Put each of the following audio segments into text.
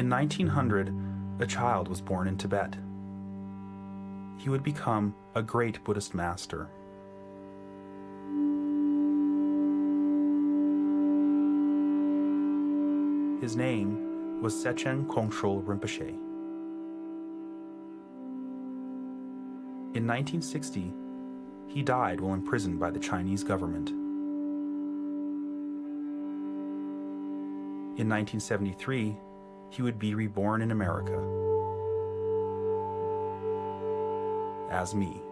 In 1900, a child was born in Tibet. He would become a great Buddhist master. His name was Sechen Kongtrul Rinpoche. In 1960, he died while imprisoned by the Chinese government. In 1973, he would be reborn in America as me.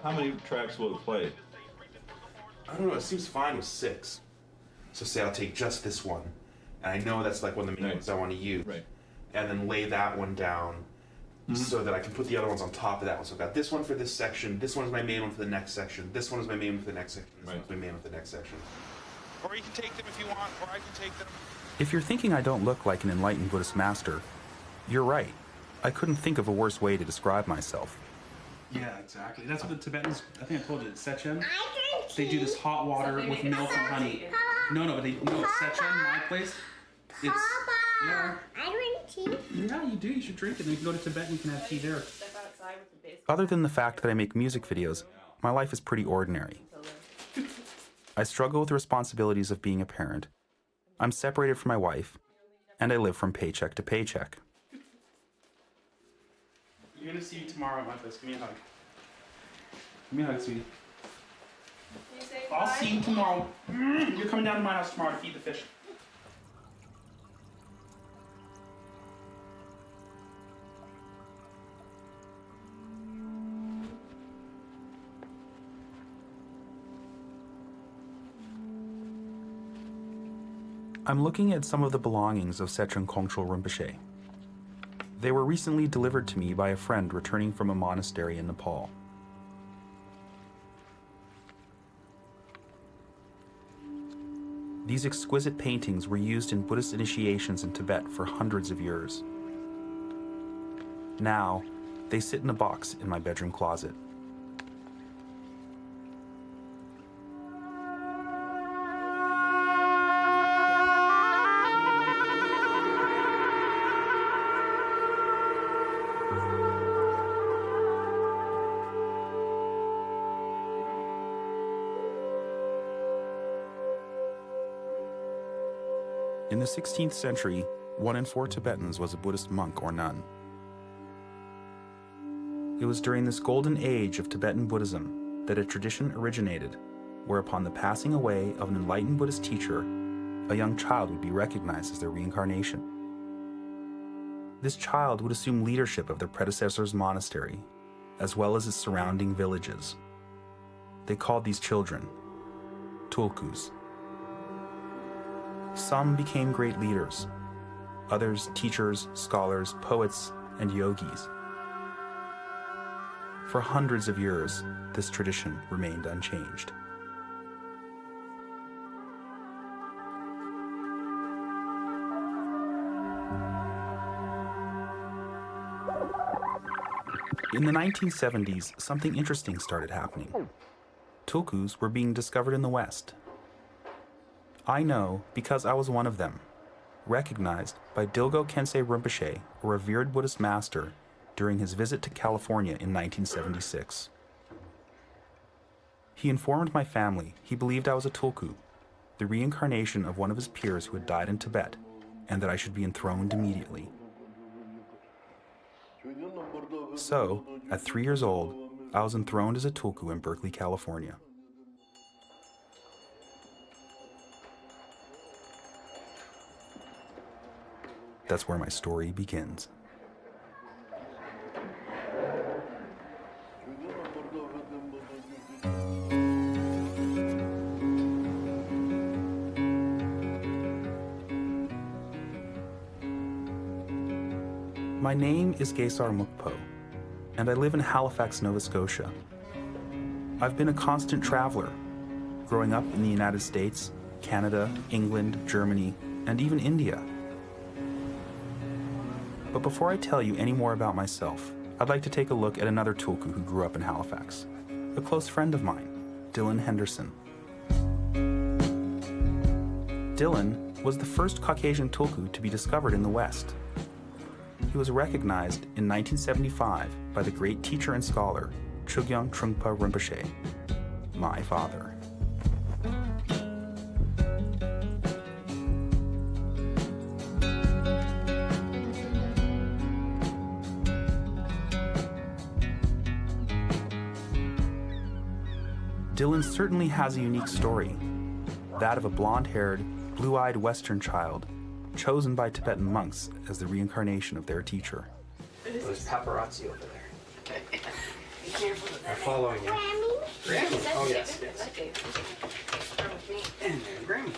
How many tracks will it play? I don't know, it seems fine with 6. So say I'll take just this one, and I know that's like one of the main ones I want to use, and then lay that one down so that I can put the other ones on top of that one. So I've got this one for this section, this one is my main one for the next section, this one is my main one for the next section, this one's my main one for the next section. Or you can take them if you want, or I can take them. If you're thinking I don't look like an enlightened Buddhist master, you're right. I couldn't think of a worse way to describe myself. Yeah, exactly. That's what the Tibetans, I think I told you, Sechen. They do this hot water with milk and honey. No, but Sechen, my place. It's, yeah. I drink tea. Yeah, you do. You should drink it. And you can go to Tibet and you can have tea there. Other than the fact that I make music videos, my life is pretty ordinary. I struggle with the responsibilities of being a parent. I'm separated from my wife, and I live from paycheck to paycheck. You're gonna see you tomorrow at my place. Give me a hug. Give me a hug, sweetie. I'll see you tomorrow. You're coming down to my house tomorrow to feed the fish. I'm looking at some of the belongings of Sechen Kongtrul Rinpoche. They were recently delivered to me by a friend returning from a monastery in Nepal. These exquisite paintings were used in Buddhist initiations in Tibet for hundreds of years. Now, they sit in a box in my bedroom closet. In the 16th century, 1 in 4 Tibetans was a Buddhist monk or nun. It was during this golden age of Tibetan Buddhism that a tradition originated, where upon the passing away of an enlightened Buddhist teacher, a young child would be recognized as their reincarnation. This child would assume leadership of their predecessor's monastery, as well as its surrounding villages. They called these children Tulkus. Some became great leaders, others teachers, scholars, poets, and yogis. For hundreds of years, this tradition remained unchanged. In the 1970s, something interesting started happening. Tulkus were being discovered in the West. I know because I was one of them, recognized by Dilgo Khyentse Rinpoche, a revered Buddhist master, during his visit to California in 1976. He informed my family he believed I was a Tulku, the reincarnation of one of his peers who had died in Tibet, and that I should be enthroned immediately. So, at 3 years old, I was enthroned as a Tulku in Berkeley, California. That's where my story begins. My name is Gesar Mukpo, and I live in Halifax, Nova Scotia. I've been a constant traveler, growing up in the United States, Canada, England, Germany, and even India. But before I tell you any more about myself, I'd like to take a look at another Tulku who grew up in Halifax, a close friend of mine, Dylan Henderson. Dylan was the first Caucasian Tulku to be discovered in the West. He was recognized in 1975 by the great teacher and scholar Chogyam Trungpa Rinpoche, my father. Dylan certainly has a unique story, that of a blonde-haired, blue-eyed Western child chosen by Tibetan monks as the reincarnation of their teacher. There's paparazzi over there. Be careful of that. They're following you. Grammy? Oh, yes. And Grammy.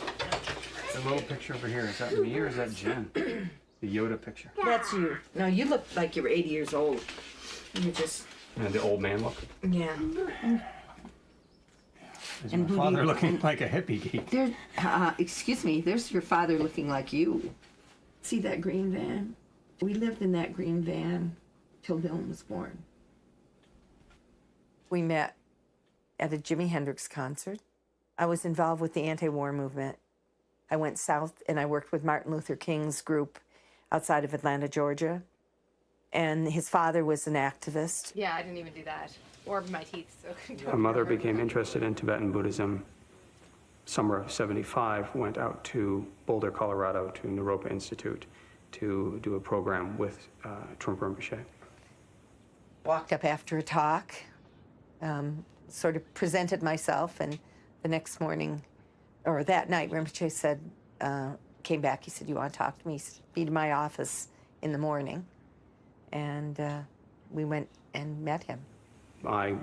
The little picture over here, is that me or is that Jen? The Yoda picture. That's you. No, you look like you're 80 years old. You're just... And the old man look. Yeah. There's And my father looking like a hippie geek. There, excuse me, there's your father looking like you. See that green van? We lived in that green van till Dylan was born. We met at a Jimi Hendrix concert. I was involved with the anti-war movement. I went south and I worked with Martin Luther King's group outside of Atlanta, Georgia. And his father was an activist. Yeah, I didn't even do that. Or my teeth, so. My mother became interested in Tibetan Buddhism. Summer of '75, went out to Boulder, Colorado, to Naropa Institute to do a program with Trungpa Rinpoche. Walked up after a talk, sort of presented myself, and the next morning, or that night, Rinpoche said, came back, he said, "You want to talk to me? Be to my office in the morning." And we went and met him. I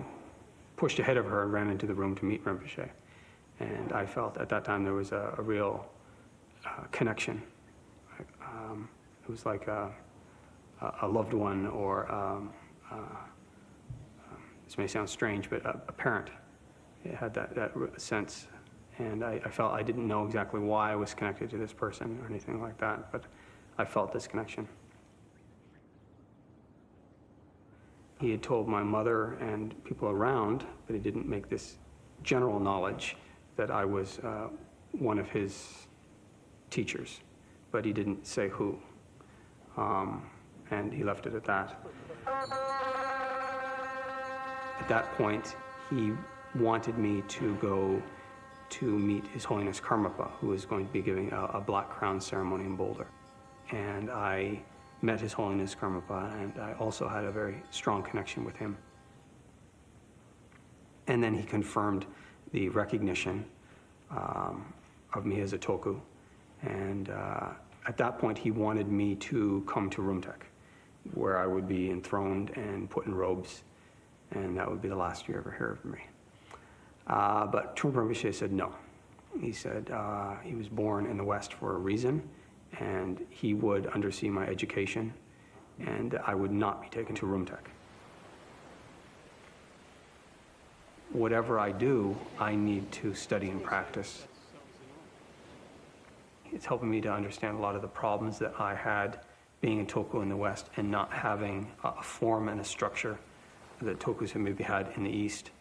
pushed ahead of her and ran into the room to meet Rinpoche. And I felt at that time there was a real connection. It was like a loved one, or this may sound strange, but a parent. It had that sense. And I felt I didn't know exactly why I was connected to this person or anything like that, but I felt this connection. He had told my mother and people around, but he didn't make this general knowledge that I was one of his teachers, but he didn't say who. And he left it at that. At that point, he wanted me to go to meet His Holiness Karmapa, who was going to be giving a black crown ceremony in Boulder. And I met His Holiness Karmapa, and I also had a very strong connection with him. And then he confirmed the recognition of me as a Tulku. And at that point, he wanted me to come to Rumtek, where I would be enthroned and put in robes, and that would be the last you ever hear of me. But Trungpa Rinpoche said no. He said he was born in the West for a reason, and he would undersee my education, and I would not be taken to Rumtek. Whatever I do, I need to study and practice. It's helping me to understand a lot of the problems that I had being a Tulku in the West and not having a form and a structure that Tulkus have maybe had in the East.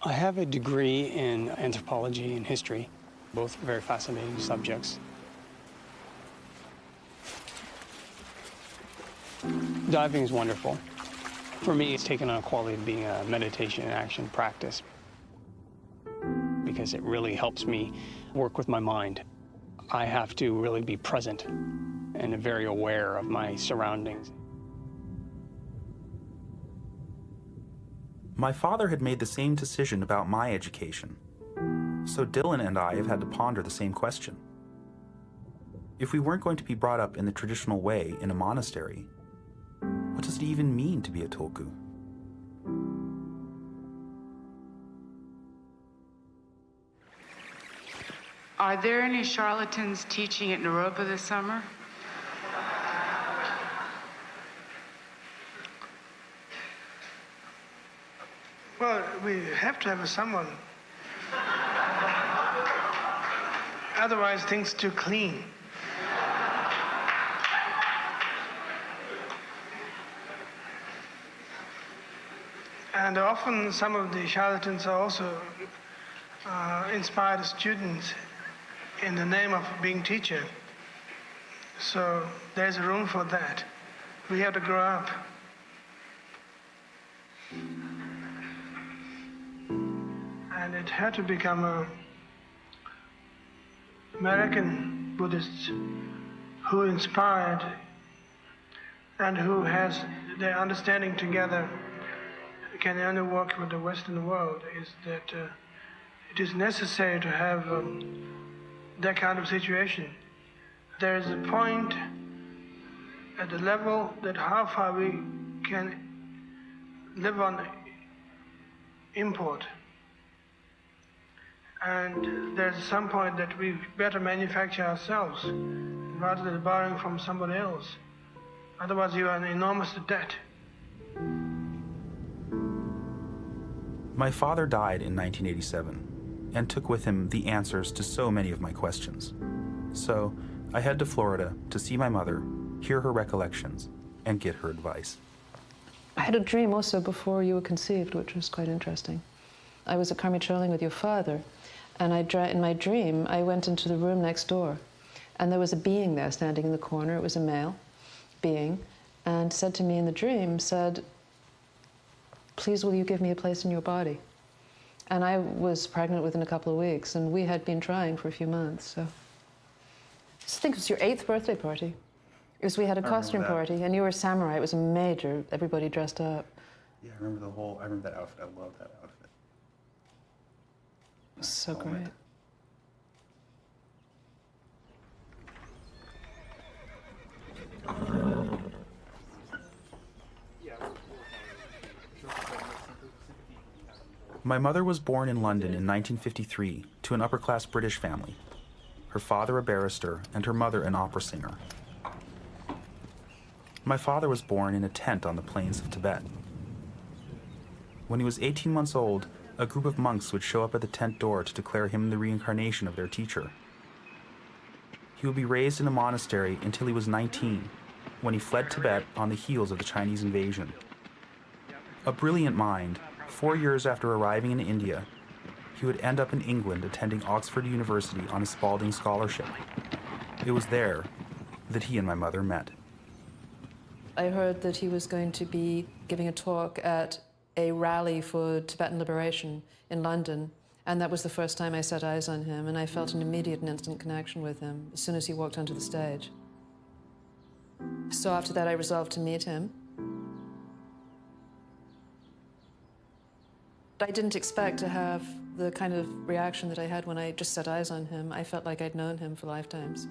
I have a degree in anthropology and history, both very fascinating subjects. Diving is wonderful. For me, it's taken on a quality of being a meditation and action practice. because it really helps me work with my mind. I have to really be present and very aware of my surroundings. My father had made the same decision about my education, so Dylan and I have had to ponder the same question. If we weren't going to be brought up in the traditional way in a monastery, what does it even mean to be a Tulku? Are there any charlatans teaching at Naropa this summer? Well, we have to have someone. Otherwise, things too clean. And often some of the charlatans are also inspired students in the name of being teacher. So there's room for that. We have to grow up. And it had to become American Buddhists who inspired and who has their understanding together can only work with the Western world, is that it is necessary to have that kind of situation. There is a point at the level that how far we can live on import. And there's some point that we better manufacture ourselves rather than borrowing from somebody else. Otherwise you are in enormous debt. My father died in 1987 and took with him the answers to so many of my questions. So I head to Florida to see my mother, hear her recollections, and get her advice. I had a dream also before you were conceived, which was quite interesting. I was at Karmicholing with your father, and in my dream, I went into the room next door, and there was a being there standing in the corner. It was a male being, and said to me in the dream, "Please, will you give me a place in your body?" And I was pregnant within a couple of weeks, and we had been trying for a few months, so. I think it was your 8th birthday party. We had a costume party, and you were a samurai. It was a major, everybody dressed up. Yeah, I remember that outfit. I love that outfit. It was so great. My mother was born in London in 1953 to an upper-class British family. Her father a barrister and her mother an opera singer. My father was born in a tent on the plains of Tibet. When he was 18 months old, a group of monks would show up at the tent door to declare him the reincarnation of their teacher. He would be raised in a monastery until he was 19, when he fled Tibet on the heels of the Chinese invasion. A brilliant mind, 4 years after arriving in India, he would end up in England attending Oxford University on a Spalding scholarship. It was there that he and my mother met. I heard that he was going to be giving a talk at a rally for Tibetan liberation in London, and that was the first time I set eyes on him, and I felt an immediate and instant connection with him as soon as he walked onto the stage. So after that, I resolved to meet him. I didn't expect to have the kind of reaction that I had when I just set eyes on him. I felt like I'd known him for lifetimes.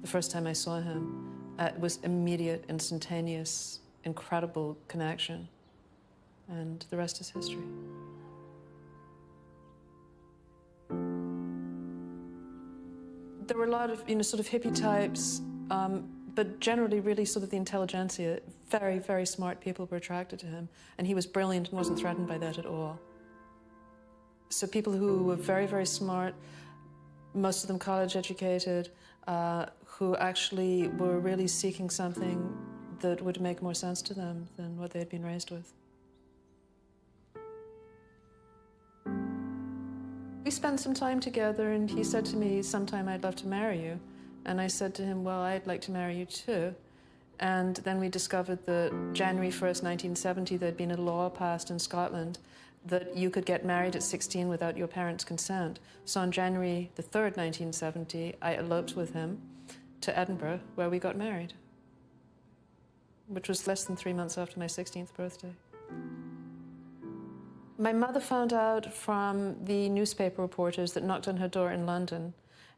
The first time I saw him, it was immediate, instantaneous, incredible connection. And the rest is history. There were a lot of, sort of hippie types, but generally really sort of the intelligentsia. Very, very smart people were attracted to him. And he was brilliant and wasn't threatened by that at all. So people who were very, very smart, most of them college educated, who actually were really seeking something that would make more sense to them than what they had been raised with. We spent some time together, and he said to me, "Sometime I'd love to marry you." And I said to him, "Well, I'd like to marry you too." And then we discovered that January 1st, 1970, there'd been a law passed in Scotland that you could get married at 16 without your parents' consent. So on January the 3rd, 1970, I eloped with him to Edinburgh, where we got married, which was less than 3 months after my 16th birthday. My mother found out from the newspaper reporters that knocked on her door in London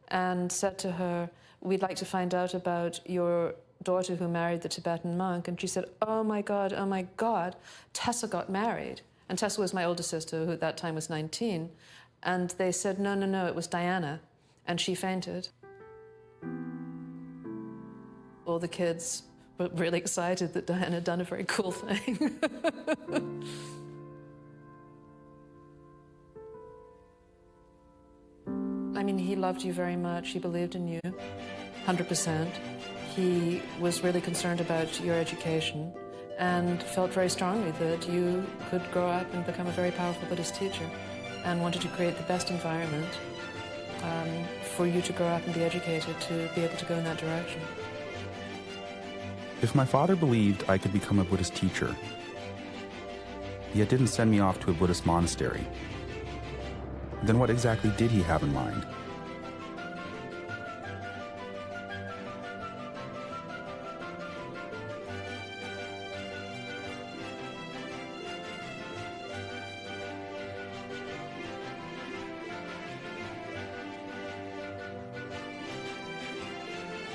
and said to her, "We'd like to find out about your daughter who married the Tibetan monk." And she said, oh my God, Tessa got married. And Tessa was my older sister, who at that time was 19. And they said, no, it was Diana. And she fainted. All the kids were really excited that Diana had done a very cool thing. I mean, he loved you very much. He believed in you, 100%. He was really concerned about your education and felt very strongly that you could grow up and become a very powerful Buddhist teacher, and wanted to create the best environment for you to grow up and be educated to be able to go in that direction. If my father believed I could become a Buddhist teacher, yet didn't send me off to a Buddhist monastery, then what exactly did he have in mind?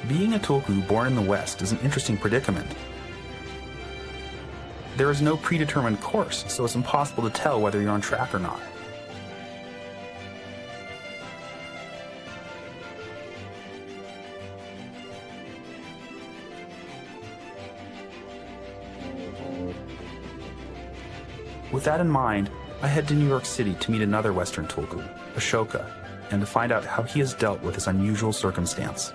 Being a Tulku born in the West is an interesting predicament. There is no predetermined course, so it's impossible to tell whether you're on track or not. With that in mind, I head to New York City to meet another Western Tulku, Ashoka, and to find out how he has dealt with this unusual circumstance.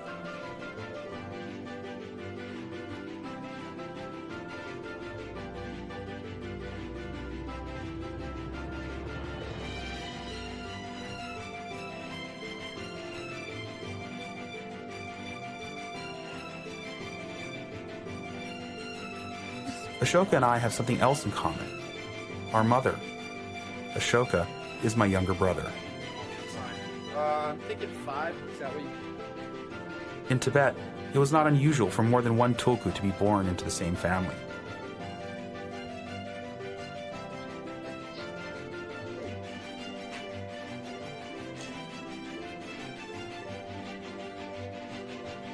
Ashoka and I have something else in common. Our mother. Ashoka is my younger brother. I'm thinking 5. Is that what you... In Tibet, it was not unusual for more than one Tulku to be born into the same family.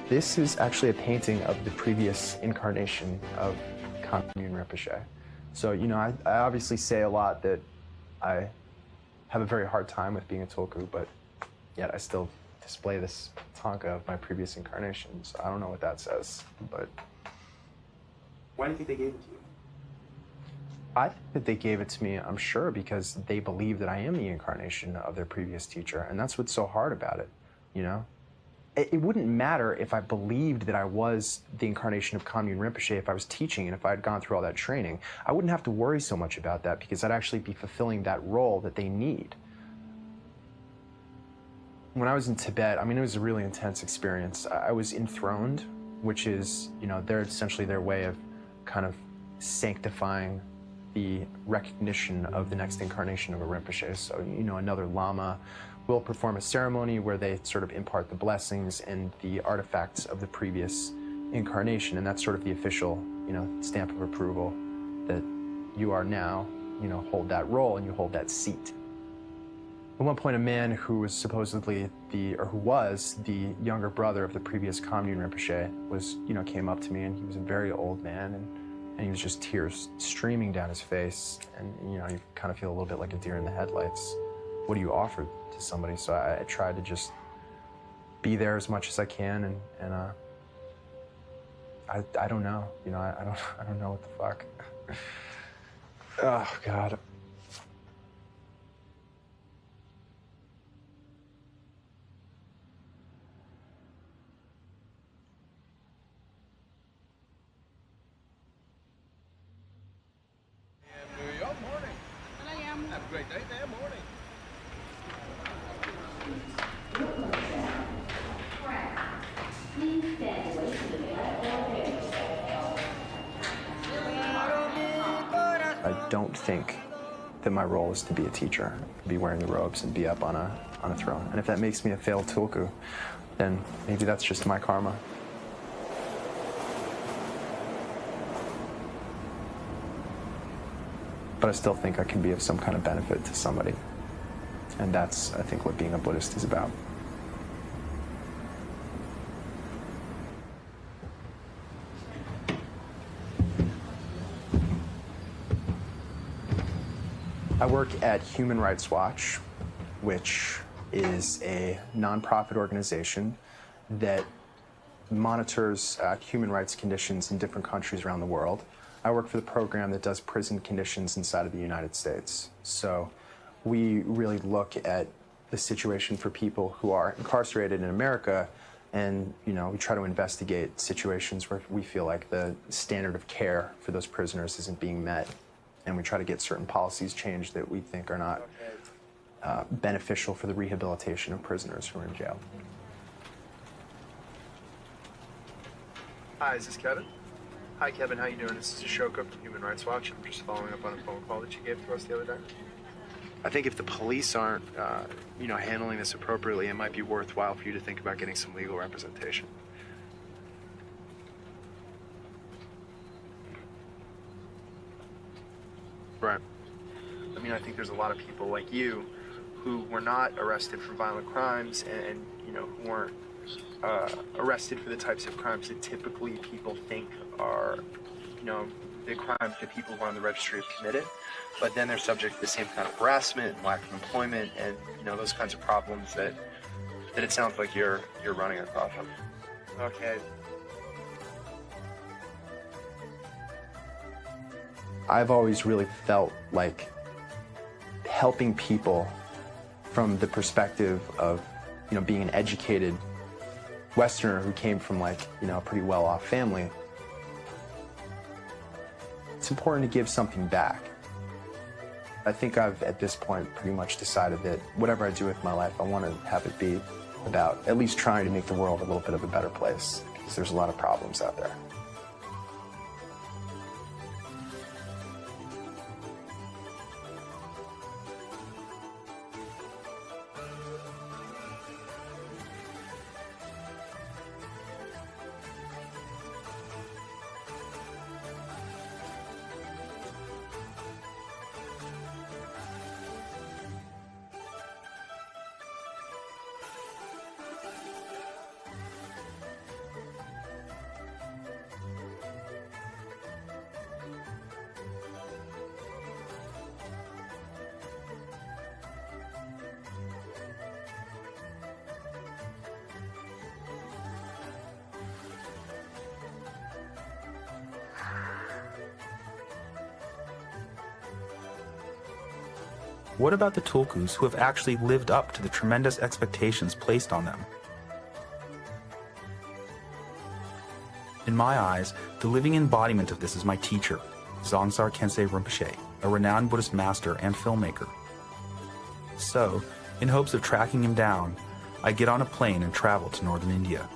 This is actually a painting of the previous incarnation of Kangyun Rinpoche. So, you know, I obviously say a lot that I have a very hard time with being a Tulku, but yet I still display this tanka of my previous incarnations. I don't know what that says, but... Why do you think they gave it to you? I think that they gave it to me, I'm sure, because they believe that I am the incarnation of their previous teacher, and that's what's so hard about it, you know? It wouldn't matter if I believed that I was the incarnation of Kangyun Rinpoche if I was teaching and if I had gone through all that training. I wouldn't have to worry so much about that because I'd actually be fulfilling that role that they need. When I was in Tibet, I mean, it was a really intense experience. I was enthroned, which is, you know, they're essentially their way of kind of sanctifying the recognition of the next incarnation of a Rinpoche. So, you know, another Lama will perform a ceremony where they sort of impart the blessings and the artifacts of the previous incarnation, and that's sort of the official, you know, stamp of approval that you are now, you know, hold that role and you hold that seat. At one point, a man who was supposedly who was the younger brother of the previous Kangyun Rinpoche was, you know, came up to me, and he was a very old man, and he was just tears streaming down his face, and, you know, you kind of feel a little bit like a deer in the headlights. What do you offer to somebody? So I tried to just be there as much as I can, and I don't know, you know, I don't know what the fuck. Oh God. Great day there, morning. I don't think that my role is to be a teacher, be wearing the robes and be up on a throne. And if that makes me a failed Tulku, then maybe that's just my karma. But I still think I can be of some kind of benefit to somebody. And that's, I think, what being a Buddhist is about. I work at Human Rights Watch, which is a nonprofit organization that monitors human rights conditions in different countries around the world. I work for the program that does prison conditions inside of the United States. So we really look at the situation for people who are incarcerated in America, and we try to investigate situations where we feel like the standard of care for those prisoners isn't being met. And we try to get certain policies changed that we think are not beneficial for the rehabilitation of prisoners who are in jail. Hi, is this Kevin? Hi, Kevin. How you doing? This is Ashoka from Human Rights Watch. I'm just following up on a phone call that you gave to us the other day. I think if the police aren't, handling this appropriately, it might be worthwhile for you to think about getting some legal representation. Right. I mean, I think there's a lot of people like you who were not arrested for violent crimes and who weren't arrested for the types of crimes that typically people think are, the crimes that people who are on the registry have committed. But then they're subject to the same kind of harassment and lack of employment and, those kinds of problems that it sounds like you're running across them. Okay. I've always really felt like helping people from the perspective of, being an educated Westerner who came from a pretty well-off family. It's important to give something back. I think I've, at this point, pretty much decided that whatever I do with my life, I want to have it be about at least trying to make the world a little bit of a better place, because there's a lot of problems out there. What about the Tulkus who have actually lived up to the tremendous expectations placed on them? In my eyes, the living embodiment of this is my teacher, Dzongsar Khyentse Rinpoche, a renowned Buddhist master and filmmaker. So, in hopes of tracking him down, I get on a plane and travel to northern India.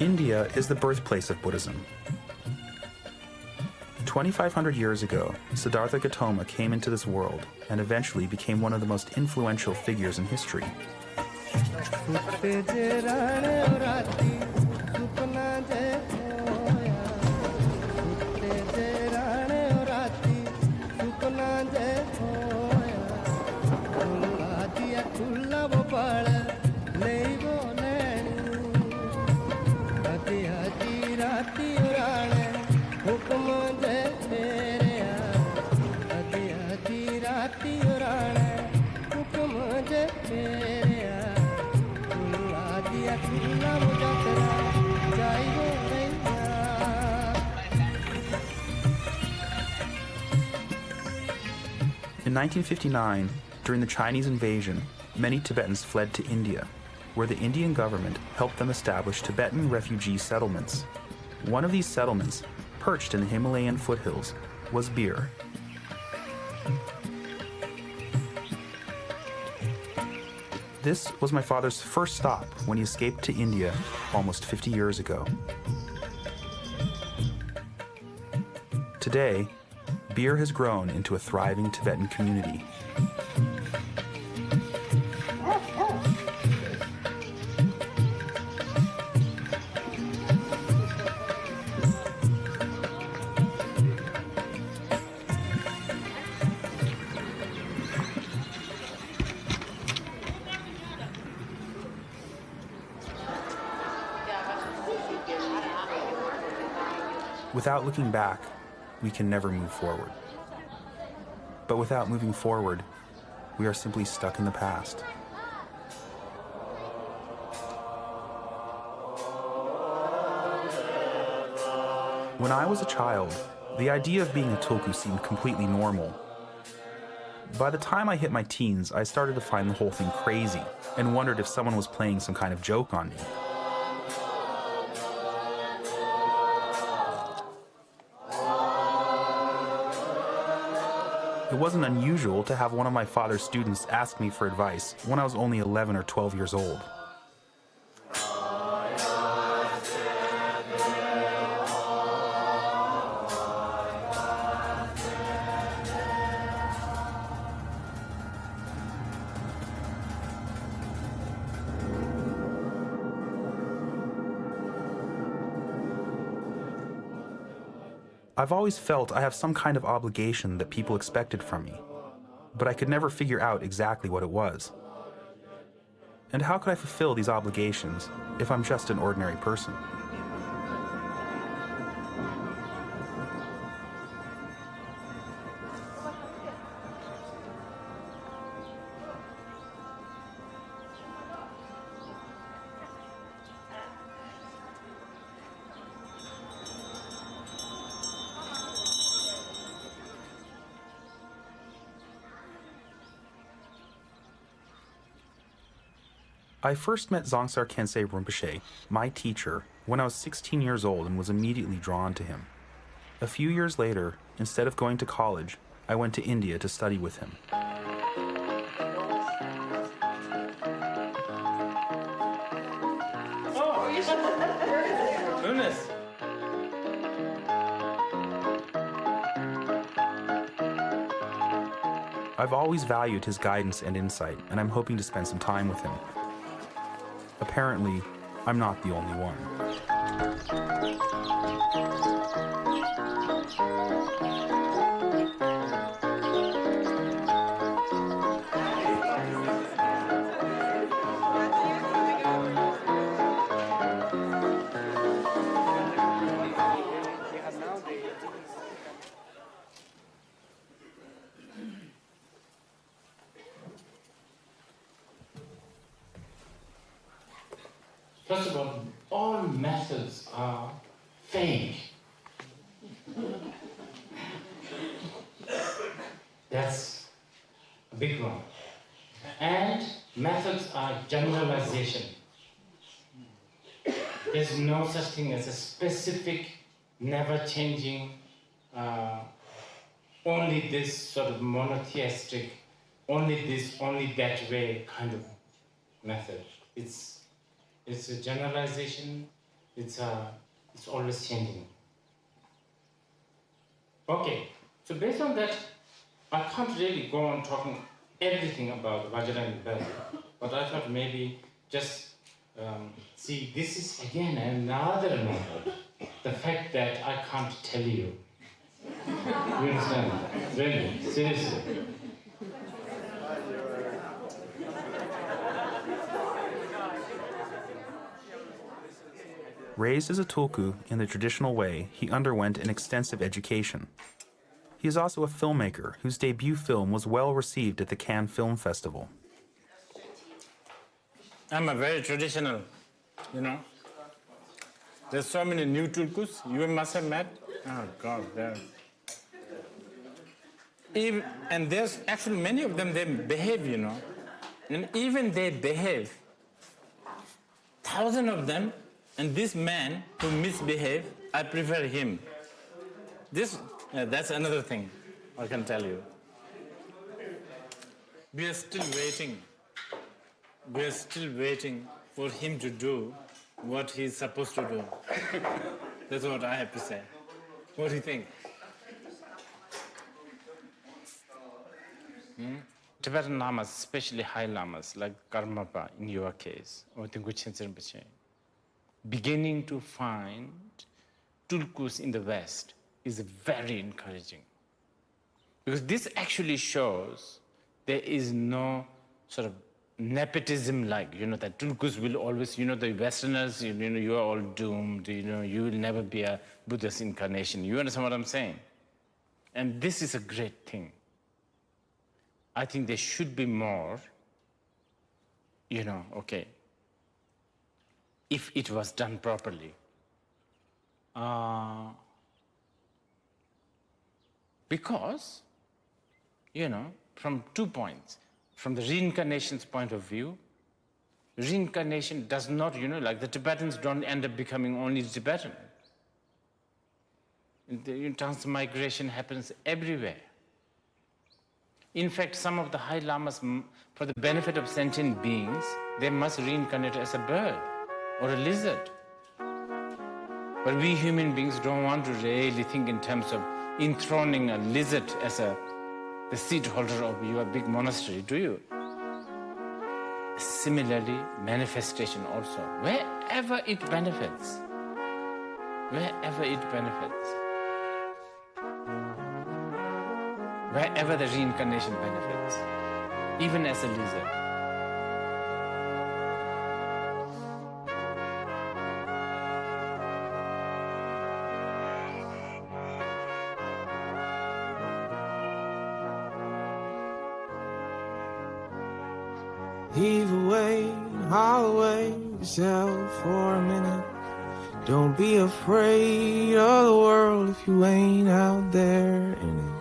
India is the birthplace of Buddhism. 2,500 years ago, Siddhartha Gautama came into this world and eventually became one of the most influential figures in history. In 1959, during the Chinese invasion, many Tibetans fled to India. where the Indian government helped them establish Tibetan refugee settlements. One of these settlements, perched in the Himalayan foothills, was Bir. This was my father's first stop when he escaped to India almost 50 years ago. Today, Bir has grown into a thriving Tibetan community. Without looking back, we can never move forward. But without moving forward, we are simply stuck in the past. When I was a child, the idea of being a Tulku seemed completely normal. By the time I hit my teens, I started to find the whole thing crazy and wondered if someone was playing some kind of joke on me. It wasn't unusual to have one of my father's students ask me for advice when I was only 11 or 12 years old. I've always felt I have some kind of obligation that people expected from me, but I could never figure out exactly what it was. And how could I fulfill these obligations if I'm just an ordinary person? I first met Zongsar Khyentse Rinpoche, my teacher, when I was 16 years old and was immediately drawn to him. A few years later, instead of going to college, I went to India to study with him. Oh, goodness. I've always valued his guidance and insight, and I'm hoping to spend some time with him. Apparently, I'm not the only one. First of all methods are fake. That's a big one. And methods are generalization. There's no such thing as a specific, never-changing, only this sort of monotheistic, only this, only that way kind of method. It's a generalization. It's always changing. Okay, so based on that, I can't really go on talking everything about Vajrayana Belt, but I thought maybe just see, this is again another method. The fact that I can't tell you. You understand? Really, seriously. Raised as a Tulku in the traditional way, he underwent an extensive education. He is also a filmmaker whose debut film was well received at the Cannes Film Festival. I'm a very traditional, you know. There's so many new Tulkus you must have met. Oh God, and there's actually many of them, they behave, you know. And even they behave thousands of them, and this man who misbehaved, I prefer him. That's another thing I can tell you. We are still waiting. We are still waiting for him to do what he's supposed to do. That's what I have to say. What do you think? Tibetan lamas, especially high lamas, like Karmapa in your case, or Tengku Rinpoche, beginning to find tulkus in the West is very encouraging. Because this actually shows there is no sort of nepotism like, that tulkus will always, the Westerners, you are all doomed, you will never be a Buddha's incarnation. You understand what I'm saying? And this is a great thing. I think there should be more, okay, if it was done properly. Because, from 2 points. From the reincarnation's point of view, reincarnation does not, like the Tibetans don't end up becoming only Tibetan. Transmigration happens everywhere. In fact, some of the high lamas, for the benefit of sentient beings, they must reincarnate as a bird or a lizard. But we human beings don't want to really think in terms of enthroning a lizard as the seat holder of your big monastery, do you? Similarly, manifestation also. Wherever it benefits. Wherever it benefits. Wherever the reincarnation benefits. Even as a lizard. Heave away, haul away yourself for a minute. Don't be afraid of the world if you ain't out there in it.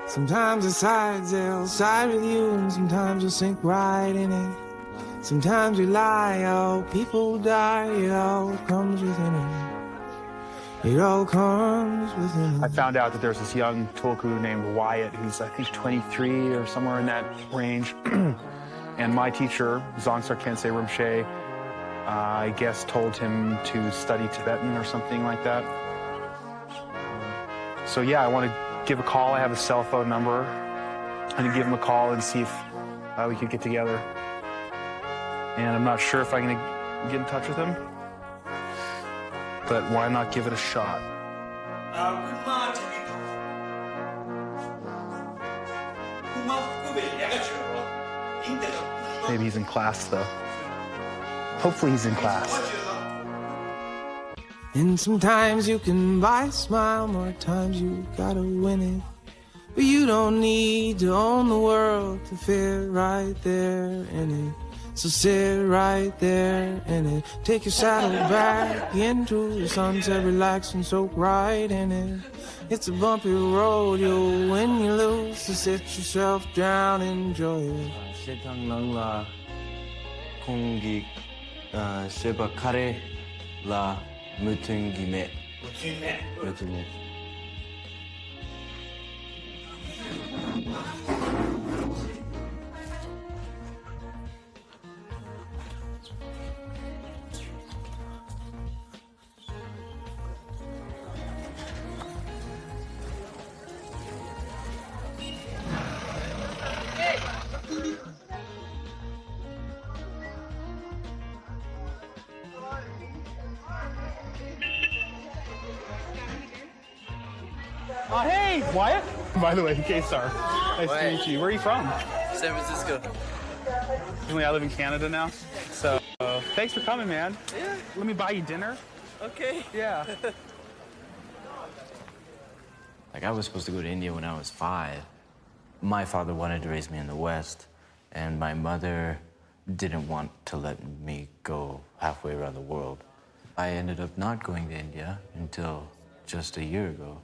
Sometimes the sides they'll side with you, and sometimes you'll sink right in it. Sometimes you lie, oh, people die, it all comes within it. It all comes within it. I found out that there's this young Tulku named Wyatt who's, I think, 23 or somewhere in that range. And my teacher, Zongsar Kensei Rinpoche, I guess told him to study Tibetan or something like that. So yeah, I want to give a call. I have a cell phone number. I'm going to give him a call and see if we could get together. And I'm not sure if I'm going to get in touch with him, but why not give it a shot? Maybe he's in class, though. Hopefully he's in class. And sometimes you can buy a smile, more times you gotta win it. But you don't need to own the world to fit right there in it. So sit right there in it. Take your saddle back into the sunset, relax and soak right in it. It's a bumpy road, you'll win, you lose. So sit yourself down, enjoy it. 세상 랑라 공기 세바 카레 라 무튼기메 무튼메 Hey, Wyatt. By the way, K-Star. Nice to meet you. Where are you from? San Francisco. Originally, I live in Canada now. So, thanks for coming, man. Yeah. Let me buy you dinner. Okay. Yeah. Like, I was supposed to go to India when I was 5. My father wanted to raise me in the West, and my mother didn't want to let me go halfway around the world. I ended up not going to India until just a year ago.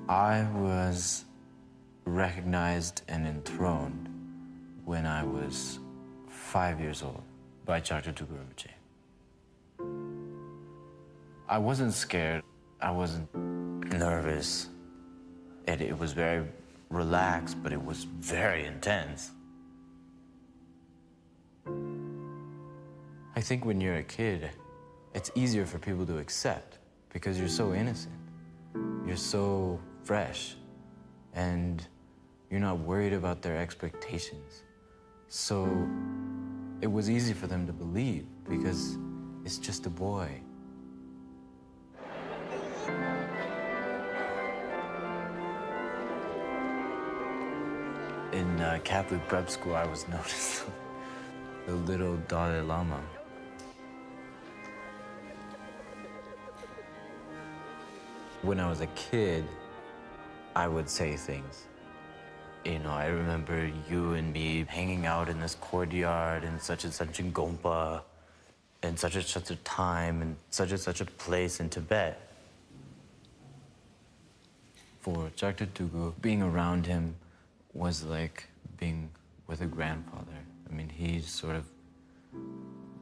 I was recognized and enthroned when I was 5 years old by Dr. Tulku. I wasn't scared. I wasn't nervous. It was very relaxed, but it was very intense. I think when you're a kid, it's easier for people to accept because you're so innocent. You're so fresh, and you're not worried about their expectations. So it was easy for them to believe because it's just a boy. In Catholic prep school, I was known as the little Dalai Lama. When I was a kid, I would say things. You know, I remember you and me hanging out in this courtyard in such and such in Gompa, in such and such a time, in such and such a place in Tibet. For Dr. Tulku, being around him was like being with a grandfather. I mean, he sort of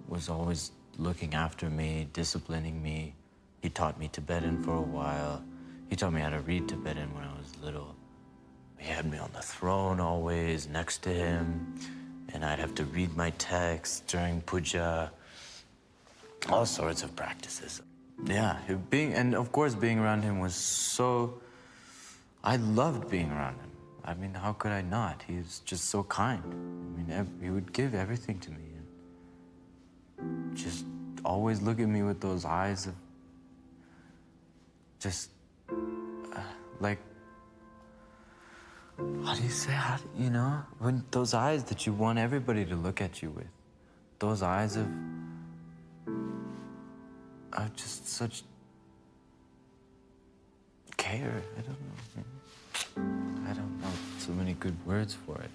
was always looking after me, disciplining me. He taught me Tibetan for a while. He taught me how to read Tibetan when I was little. He had me on the throne always next to him, and I'd have to read my text during puja, all sorts of practices. Yeah, and of course being around him was so, I loved being around him. I mean, how could I not? He was just so kind. I mean, he would give everything to me. And just always look at me with those eyes of just, like, how do you say, you know? When those eyes that you want everybody to look at you with. Those eyes of just such care. I don't know. I don't know so many good words for it.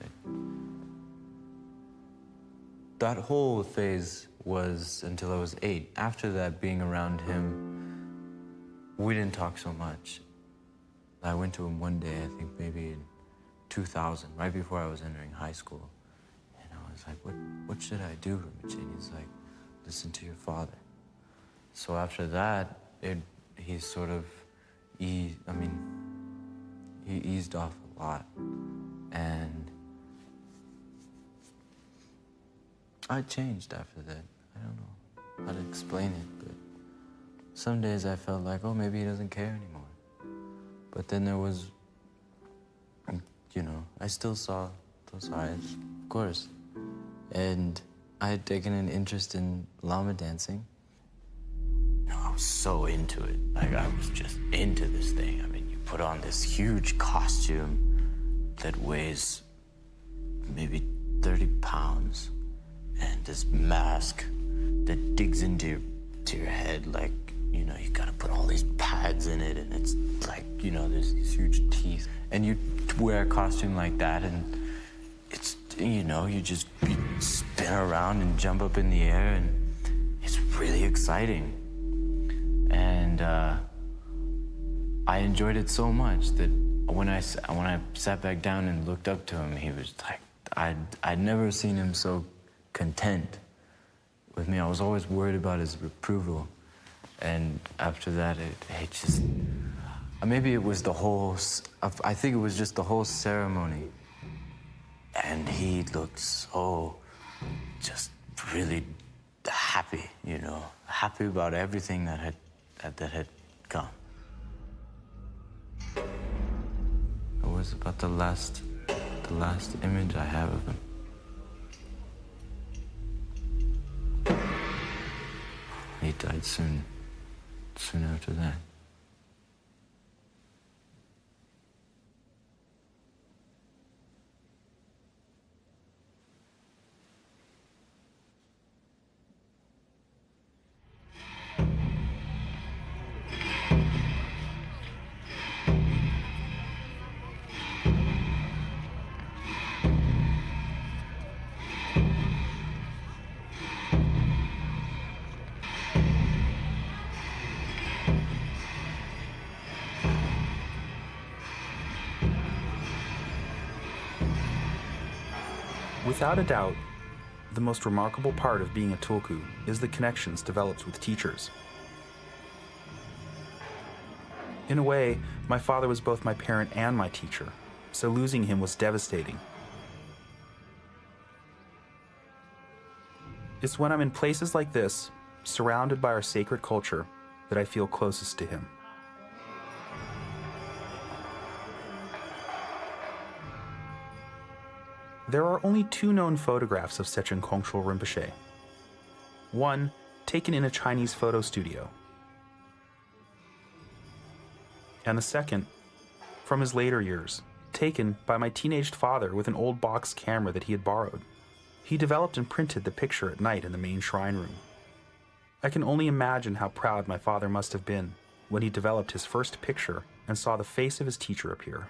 That whole phase was until I was 8. After that, being around him, we didn't talk so much. I went to him one day, I think maybe in 2000, right before I was entering high school. And I was like, what should I do, Rinpoche? And he's like, listen to your father. So after that, he sort of eased off a lot. And I changed after that. I don't know how to explain it, but some days I felt like, oh, maybe he doesn't care anymore. But then there was, you know, I still saw those eyes, of course. And I had taken an interest in Lama dancing. No, I was so into it. Like, I was just into this thing. I mean, you put on this huge costume that weighs maybe 30 pounds, and this mask that digs into your head, like, you know, you gotta put all these pads in it, and it's like, you know, there's these huge teeth. And you wear a costume like that, and it's, you know, you spin around and jump up in the air, and it's really exciting. And I enjoyed it so much that when I sat back down and looked up to him, he was like, I'd never seen him so content with me. I was always worried about his approval. And after that, it just, maybe it was I think it was just the whole ceremony. And he looked so just really happy, you know, happy about everything that had come. It was about the last image I have of him. He died soon after that. Without a doubt, the most remarkable part of being a Tulku is the connections developed with teachers. In a way, my father was both my parent and my teacher, so losing him was devastating. It's when I'm in places like this, surrounded by our sacred culture, that I feel closest to him. There are only 2 known photographs of Sechen Kongtrul Rinpoche. One, taken in a Chinese photo studio. And the second, from his later years, taken by my teenaged father with an old box camera that he had borrowed. He developed and printed the picture at night in the main shrine room. I can only imagine how proud my father must have been when he developed his first picture and saw the face of his teacher appear.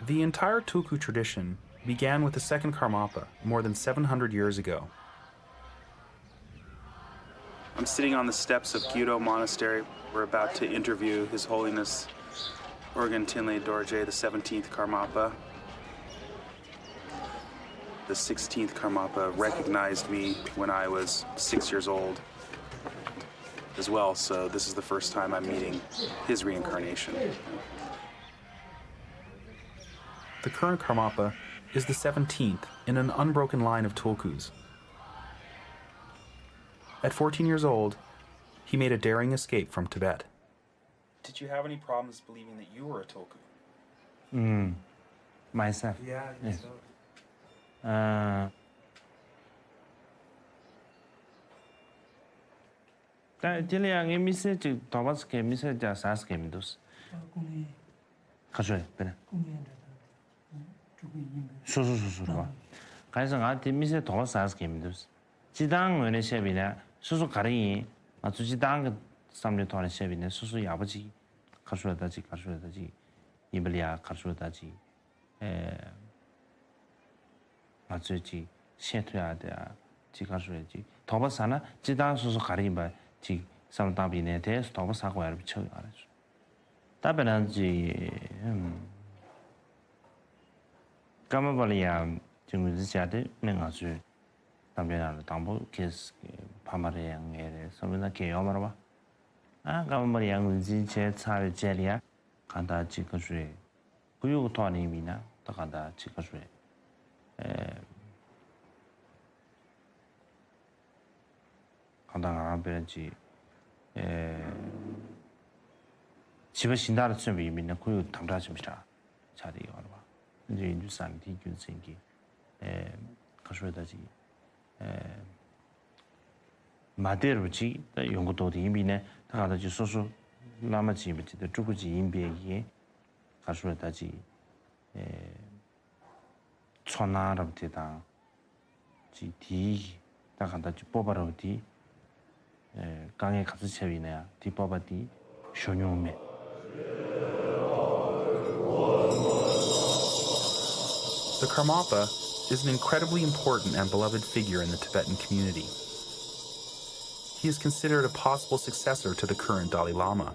The entire Tulku tradition began with the second Karmapa more than 700 years ago. I'm sitting on the steps of Gyudo Monastery. We're about to interview His Holiness Organ Tinley Dorje, the 17th Karmapa. The 16th Karmapa recognized me when I was 6 years old as well, so this is the first time I'm meeting his reincarnation. The current Karmapa is the 17th in an unbroken line of Tulkus. At 14 years old, he made a daring escape from Tibet. Did you have any problems believing that you were a Tulku? Myself. Yeah, yes. Jadi yang ini mesti tawas ke mesti jasas ke midus. Kaje, benar. 수수수수 봐. 그래서 나한테 미세 더 사스 게임도스. 지당 원의 셰비나 수수 가능이 아주 지당 삼려 도는 셰비네 수수 야버지 가수다지 이블리아 가수다지 아주지 셰트야 돼. 지가수야지. 더 사나 지당 수수 가능이 봐지 삼다비네 대해서 더 사고 알 비쳐 알아줘. 답변한지 까마발이야 지금 이제도 내가 주 담배나로 담보 계스 파마레 양에 서면나 개요 말아 봐. 까마발이 양지 제 차를 제리야 간다 지거주에 구유 토니미나 또 간다 지거주에 간다 아베지 집에 신다를 좀 이미는 구유 담다 좀이라 자리가 말아 봐. 이제 인주산 디균 생기 가셔다지 마데르지 연구도 이미네 다가다지 소소 라마지 비치도 주구지 인비에 가셔다지 천나랍니다 지디 다가다지 뽑아라디 강에 가서 채위네야 디 뽑아디 쇼뇽메 The Karmapa is an incredibly important and beloved figure in the Tibetan community. He is considered a possible successor to the current Dalai Lama.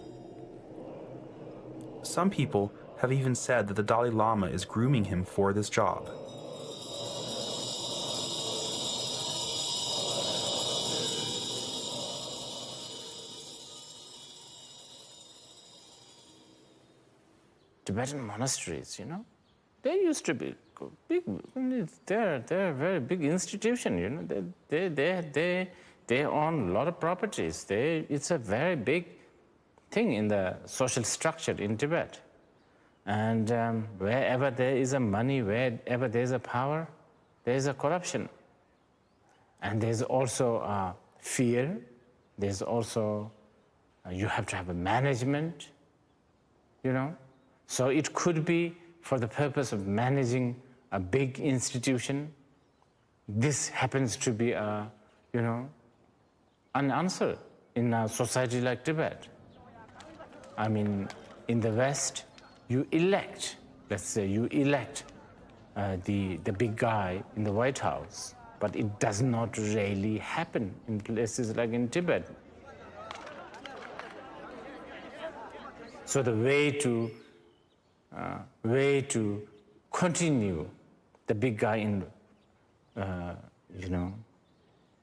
Some people have even said that the Dalai Lama is grooming him for this job. Tibetan monasteries, they used to be big. They're a very big institution. They own a lot of properties. It's a very big thing in the social structure in Tibet. And wherever there is a money, wherever there is a power, there is a corruption. And there's also fear. There's also you have to have a management. So it could be for the purpose of managing a big institution. This happens to be an answer in a society like Tibet. I mean, in the West, you elect, let's say you elect the big guy in the White House, but it does not really happen in places like in Tibet. So the way to continue the big guy in,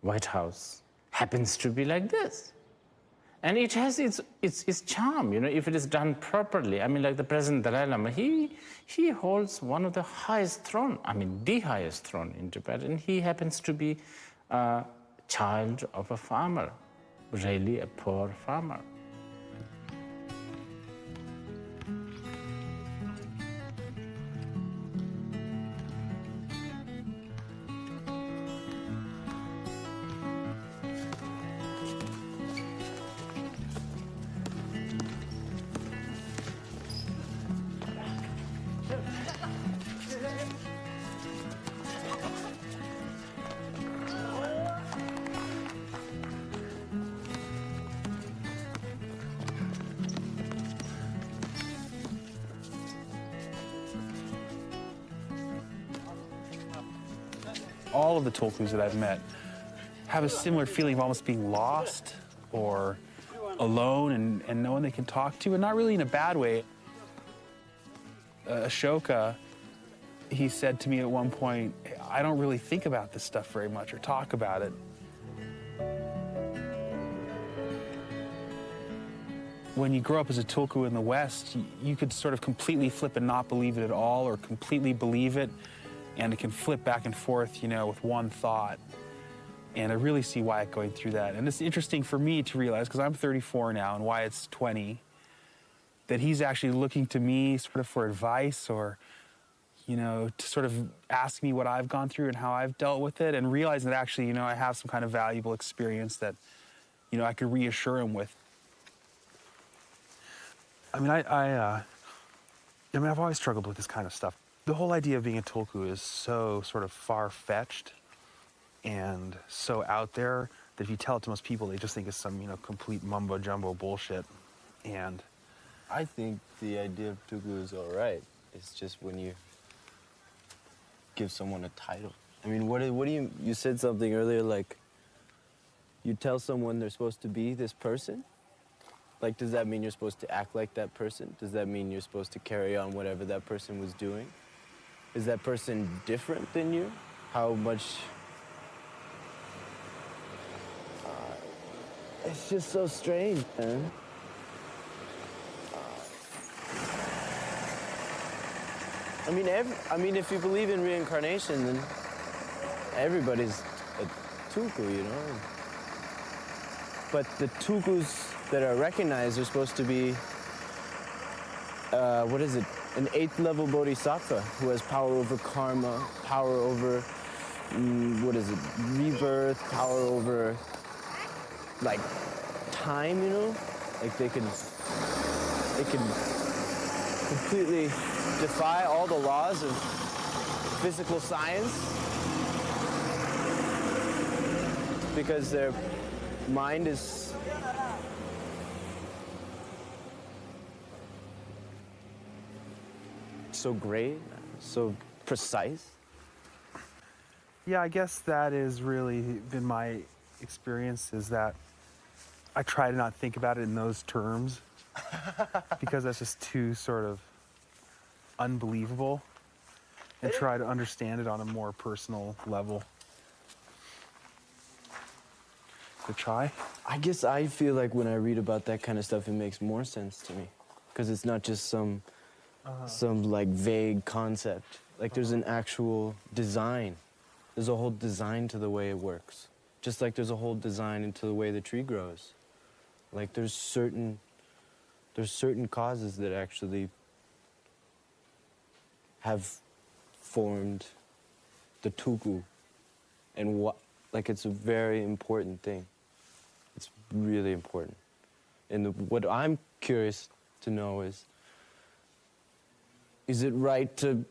White House happens to be like this. And it has its charm, if it is done properly. I mean, like the President Dalai Lama, he holds one of the highest throne, I mean, the highest throne in Tibet, and he happens to be a child of a farmer, really a poor farmer. All of the Tulkus that I've met have a similar feeling of almost being lost or alone and no one they can talk to, and not really in a bad way. Ashoka, he said to me at one point, I don't really think about this stuff very much or talk about it. When you grow up as a Tulku in the West, you could sort of completely flip and not believe it at all, or completely believe it, and it can flip back and forth, with one thought. And I really see Wyatt going through that. And it's interesting for me to realize, because I'm 34 now and Wyatt's 20, that he's actually looking to me sort of for advice or, to sort of ask me what I've gone through and how I've dealt with it, and realizing that actually, I have some kind of valuable experience that, I could reassure him with. I mean, I've always struggled with this kind of stuff. The whole idea of being a Tulku is so sort of far-fetched and so out there that if you tell it to most people, they just think it's some, complete mumbo-jumbo bullshit. And I think the idea of Tulku is all right. It's just when you give someone a title. I mean, what do you said something earlier, like, you tell someone they're supposed to be this person? Like, does that mean you're supposed to act like that person? Does that mean you're supposed to carry on whatever that person was doing? Is that person different than you? How much? It's just so strange, man. I mean, if you believe in reincarnation, then everybody's a Tulku, But the Tulkus that are recognized are supposed to be, an 8th level bodhisattva who has power over karma, power over, rebirth, power over, like, time, Like they can completely defy all the laws of physical science because their mind is so great, so precise. yeah, I guess that has really been my experience, is that I try to not think about it in those terms because that's just too sort of unbelievable, and try to understand it on a more personal level. To try? I guess I feel like when I read about that kind of stuff, it makes more sense to me because it's not just some like vague concept. Like there's an actual design. There's a whole design to the way it works. Just like there's a whole design into the way the tree grows. Like there's certain causes that actually have formed the Tulku, and like it's a very important thing. It's really important. And what I'm curious to know is it right to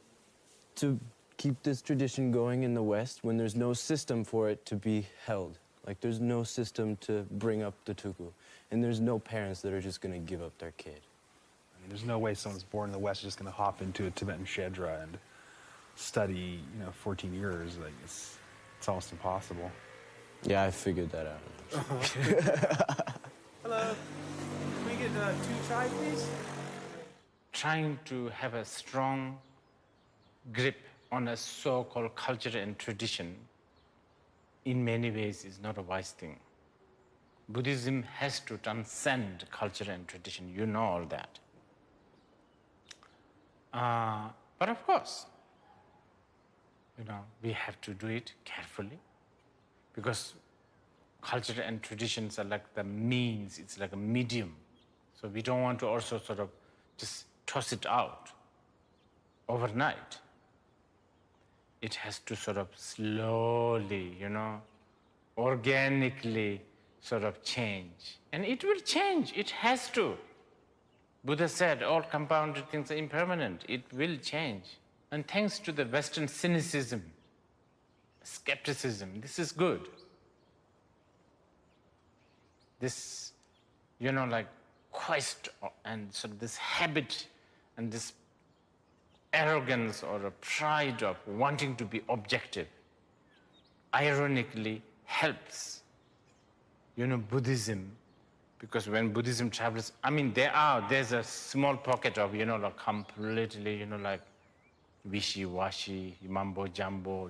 keep this tradition going in the West when there's no system for it to be held? Like, there's no system to bring up the Tulku, and there's no parents that are just gonna give up their kid. I mean, there's no way someone's born in the West is just gonna hop into a Tibetan shedra and study, 14 years. Like, it's almost impossible. Yeah, I figured that out. Hello. Can we get 2 chai, please? Trying to have a strong grip on a so-called culture and tradition in many ways is not a wise thing. Buddhism has to transcend culture and tradition. You know all that. But of course, we have to do it carefully because culture and traditions are like the means, it's like a medium. So we don't want to also sort of just toss it out overnight. It has to sort of slowly, organically sort of change. And it will change, it has to. Buddha said all compounded things are impermanent. It will change. And thanks to the Western cynicism, skepticism, this is good. This, like quest and sort of this habit and this arrogance or a pride of wanting to be objective, ironically helps, Buddhism, because when Buddhism travels, I mean, there's a small pocket of, like completely, like wishy-washy, mumbo-jumbo,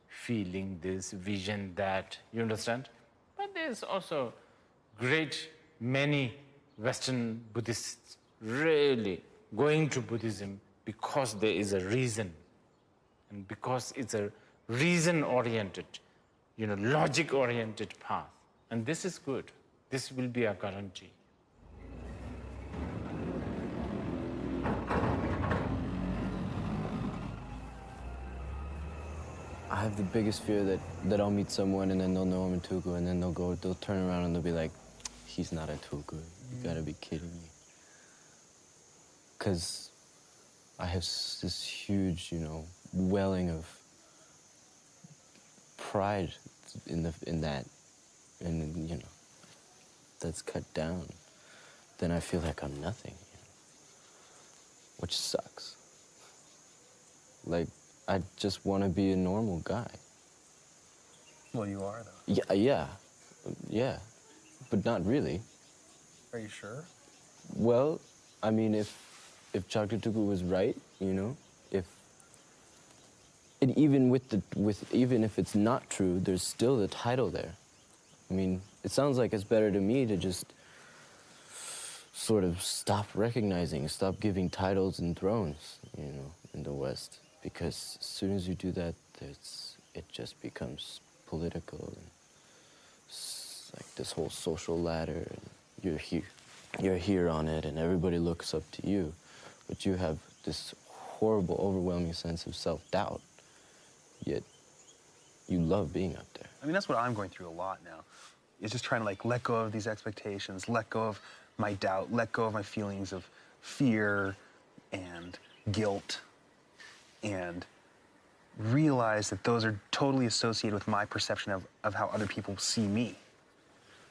feeling this, vision that, you understand? But there's also many Western Buddhists really going to Buddhism because there is a reason, and because it's a reason-oriented, logic-oriented path. And this is good. This will be a guarantee. I have the biggest fear that I'll meet someone and then they'll know I'm a Tulku, and then they'll turn around and they'll be like, he's not a Tulku. You gotta be kidding me. Because I have this huge, welling of pride in that, and that's cut down. Then I feel like I'm nothing, which sucks. Like, I just want to be a normal guy. Well, you are, though. Yeah, but not really. Are you sure? Well, I mean, if Chakra Tulku was right, even if it's not true, there's still the title there. I mean, it sounds like it's better to me to just sort of stop giving titles and thrones, in the West. Because as soon as you do that, it just becomes political, and like this whole social ladder, and you're here on it, and everybody looks up to you, but you have this horrible, overwhelming sense of self-doubt, yet you love being up there. I mean, that's what I'm going through a lot now. It's just trying to, let go of these expectations, let go of my doubt, let go of my feelings of fear and guilt, and realize that those are totally associated with my perception of how other people see me.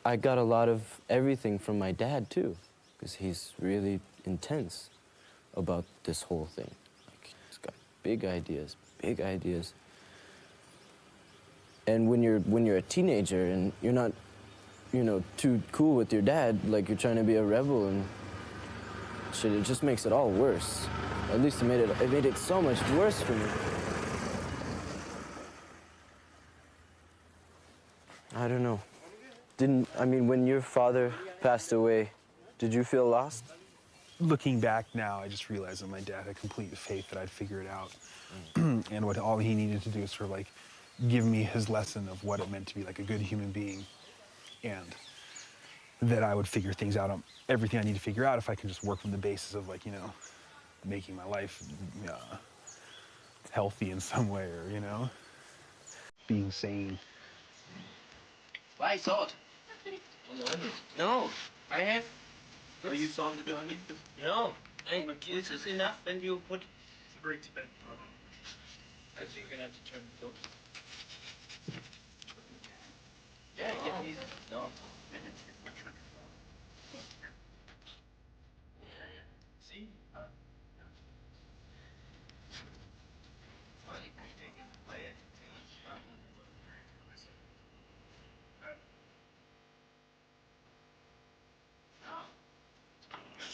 I got a lot of everything from my dad, too, because he's really intense about this whole thing. Like, he's got big ideas. And when you're a teenager and you're not, too cool with your dad, like you're trying to be a rebel and shit, it just makes it all worse. At least it made it so much worse for me. I don't know. When your father passed away, did you feel lost? Looking back now, I just realized that my dad had complete faith that I'd figure it out. And all he needed to do is sort of give me his lesson of what it meant to be like a good human being. And that I would figure things out, everything I need to figure out if I can just work from the basis of making my life healthy in some way, or, being sane. Why salt? No, I have. Are you salted on it? No, this is enough, and you put. It's a very Tibetan product. I think you're gonna have to turn the filter.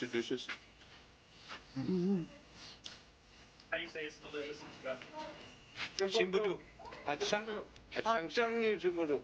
dishes. How do you say it's delicious and stuff? Chimbudu. Chimbudu.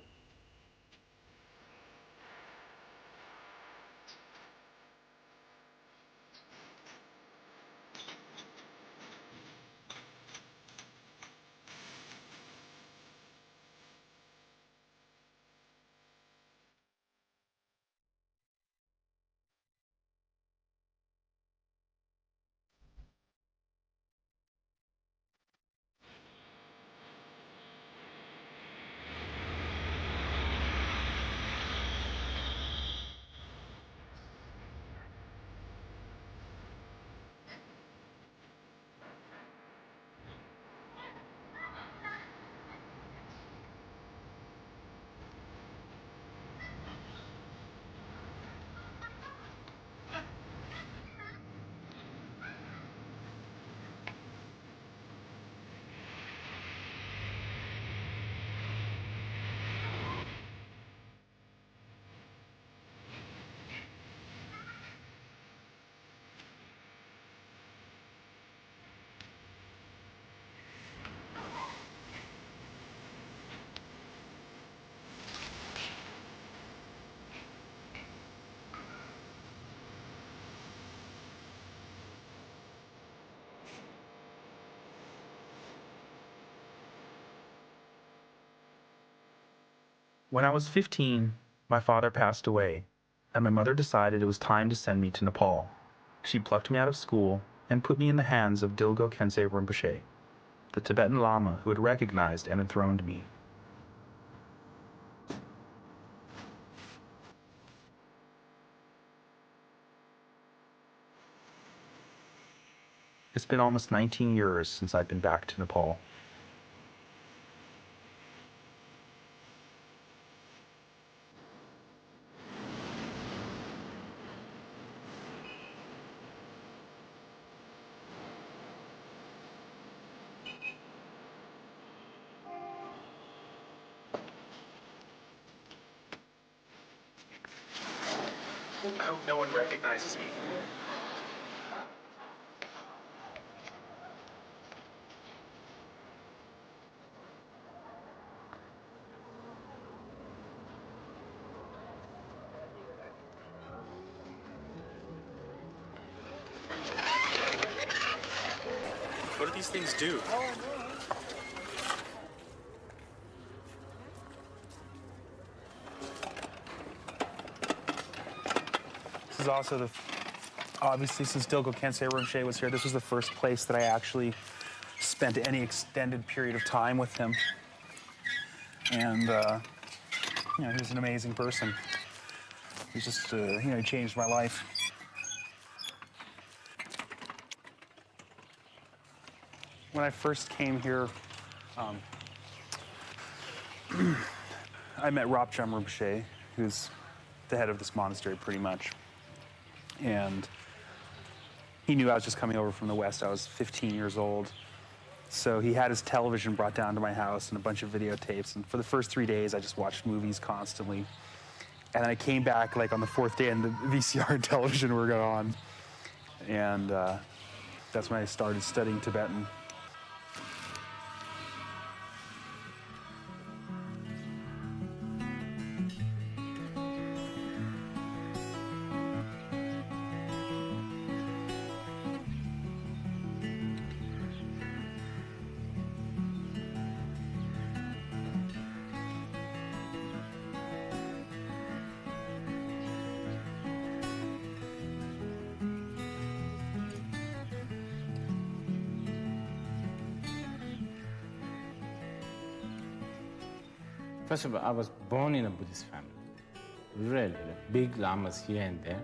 When I was 15, my father passed away, and my mother decided it was time to send me to Nepal. She plucked me out of school and put me in the hands of Dilgo Khyentse Rinpoche, the Tibetan Lama who had recognized and enthroned me. It's been almost 19 years since I've been back to Nepal. I hope no one recognizes me. What do these things do? This is also obviously since Dilgo Khyentse Rinpoche was here, this was the first place that I actually spent any extended period of time with him. And, he was an amazing person. He just, he changed my life. When I first came here, I met Ropcham Rinpoche, who's the head of this monastery pretty much. And he knew I was just coming over from the West. I was 15 years old. So he had his television brought down to my house and a bunch of videotapes. And for the first 3 days, I just watched movies constantly. And then I came back like on the 4th day and the VCR and television were on. And that's when I started studying Tibetan. First of all, I was born in a Buddhist family, really, big lamas here and there.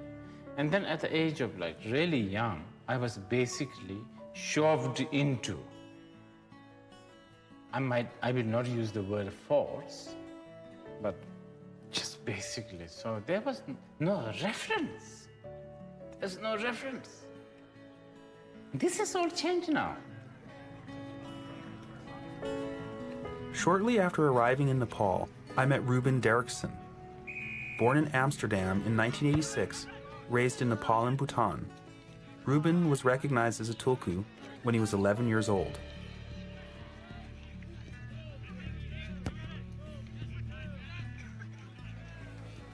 And then at the age of really young, I was basically shoved into, I will not use the word force, but just basically. So there was no reference. There's no reference. This has all changed now. Shortly after arriving in Nepal, I met Ruben Derrickson. Born in Amsterdam in 1986, Raised in Nepal and Bhutan, Reuben was recognized as a Tulku when he was 11 years old.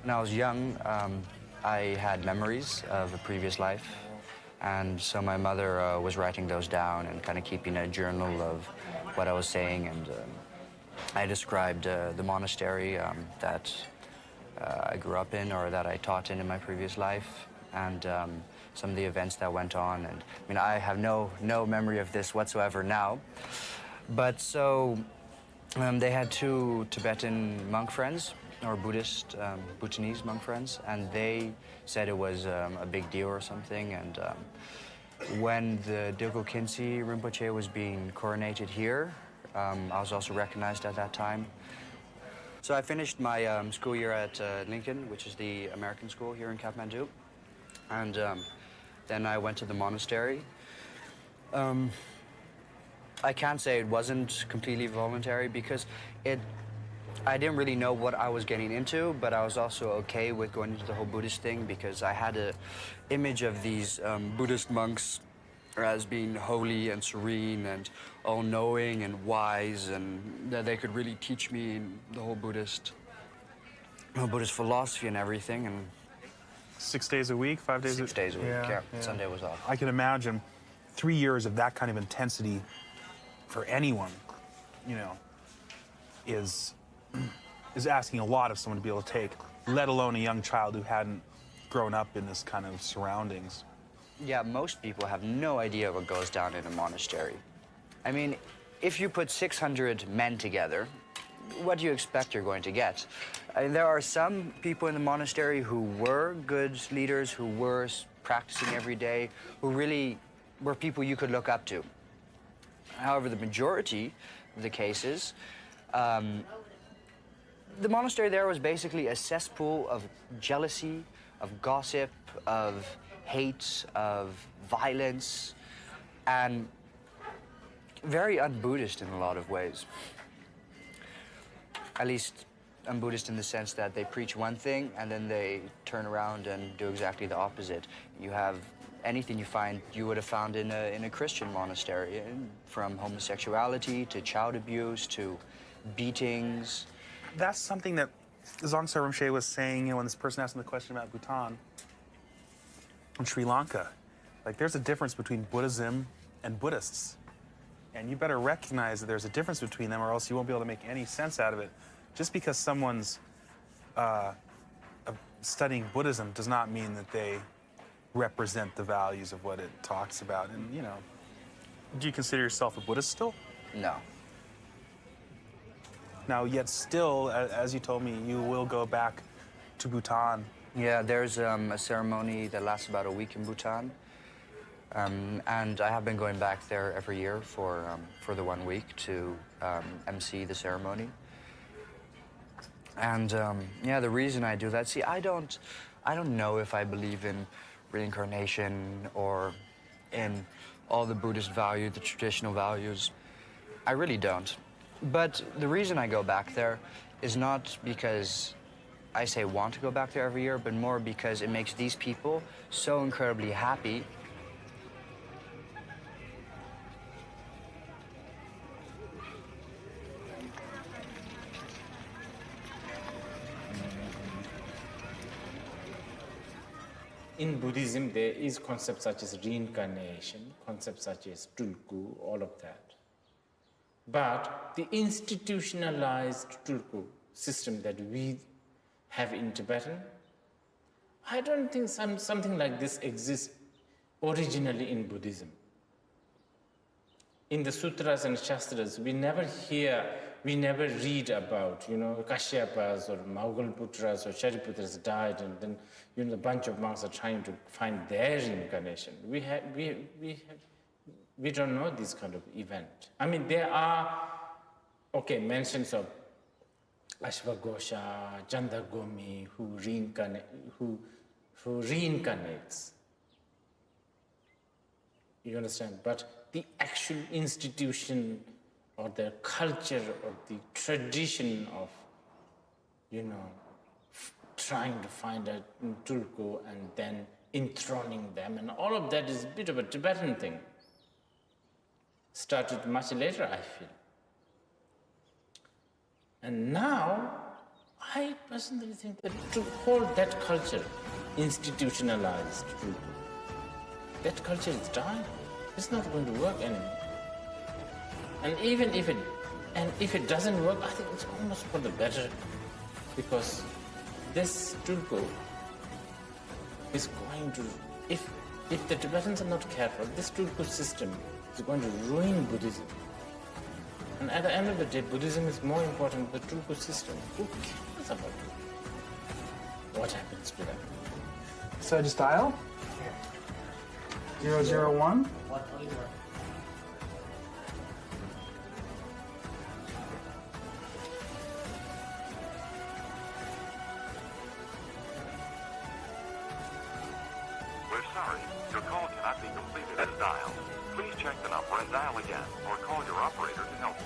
When I was young, I had memories of a previous life, and so my mother was writing those down and kind of keeping a journal of what I was saying, and I described the monastery that I grew up in or that I taught in my previous life, and some of the events that went on. And I mean, I have no memory of this whatsoever now, but so they had two Tibetan monk friends, or Buddhist, Bhutanese monk friends, and they said it was a big deal or something. And when the Dilgo Khyentse Rinpoche was being coronated here, I was also recognized at that time. So I finished my school year at Lincoln, which is the American school here in Kathmandu, and then I went to the monastery. I can't say it wasn't completely voluntary because I didn't really know what I was getting into, but I was also okay with going into the whole Buddhist thing because I had an image of these Buddhist monks as being holy and serene and all-knowing and wise, and that they could really teach me the whole Buddhist philosophy and everything. And 6 days a week, 5 days? 6 days a week, yeah. Sunday was off. I can imagine 3 years of that kind of intensity for anyone, you know, is asking a lot of someone to be able to take, let alone a young child who hadn't grown up in this kind of surroundings. Yeah, most people have no idea what goes down in a monastery. I mean, if you put 600 men together, what do you expect you're going to get? I mean, there are some people in the monastery who were good leaders, who were practicing every day, who really were people you could look up to. However, the majority of the cases, the monastery there was basically a cesspool of jealousy, of gossip, of hate, of violence, and very un-Buddhist in a lot of ways. At least un-Buddhist in the sense that they preach one thing and then they turn around and do exactly the opposite. You have anything you would have found in a Christian monastery, from homosexuality to child abuse to beatings. That's something that Dzongsa Rinpoche was saying, you know, when this person asked him the question about Bhutan and Sri Lanka. Like, there's a difference between Buddhism and Buddhists. And you better recognize that there's a difference between them, or else you won't be able to make any sense out of it. Just because someone's studying Buddhism does not mean that they represent the values of what it talks about. And, you know, do you consider yourself a Buddhist still? No. Now, yet still, as you told me, you will go back to Bhutan. Yeah, there's a ceremony that lasts about a week in Bhutan. And I have been going back there every year for the 1 week to MC the ceremony. And yeah, the reason I do that, see, I don't know if I believe in reincarnation or in all the Buddhist values, the traditional values. I really don't. But the reason I go back there is not because I say want to go back there every year, but more because it makes these people so incredibly happy. In Buddhism, there is concepts such as reincarnation, concepts such as Tulku, all of that. But the institutionalized Tulku system that we have in Tibetan, I don't think something like this exists originally in Buddhism. In the sutras and shastras, we never read about, you know, Kashyapas or Maugalputras or Shariputras died, and then, you know, a bunch of monks are trying to find their reincarnation. We don't know this kind of event. I mean, there are, okay, mentions of Ashwagosha, Chandagomi, who reincarnates. You understand? But the actual institution or the culture or the tradition of, you know, trying to find a Tulku and then enthroning them, and all of that is a bit of a Tibetan thing. Started much later, I feel. And now, I personally think that to hold that culture institutionalized, that culture is dying. It's not going to work anymore. And even if it doesn't work, I think it's almost for the better, because this Tulku is going to, if the Tibetans are not careful, this Tulku system is going to ruin Buddhism. And at the end of the day, Buddhism is more important than the Tulku system. Who cares about it? What happens to that? So I just dial? 001? We're sorry. Your call cannot be completed as dialed. Please check the number and dial again, or call your operator to help you.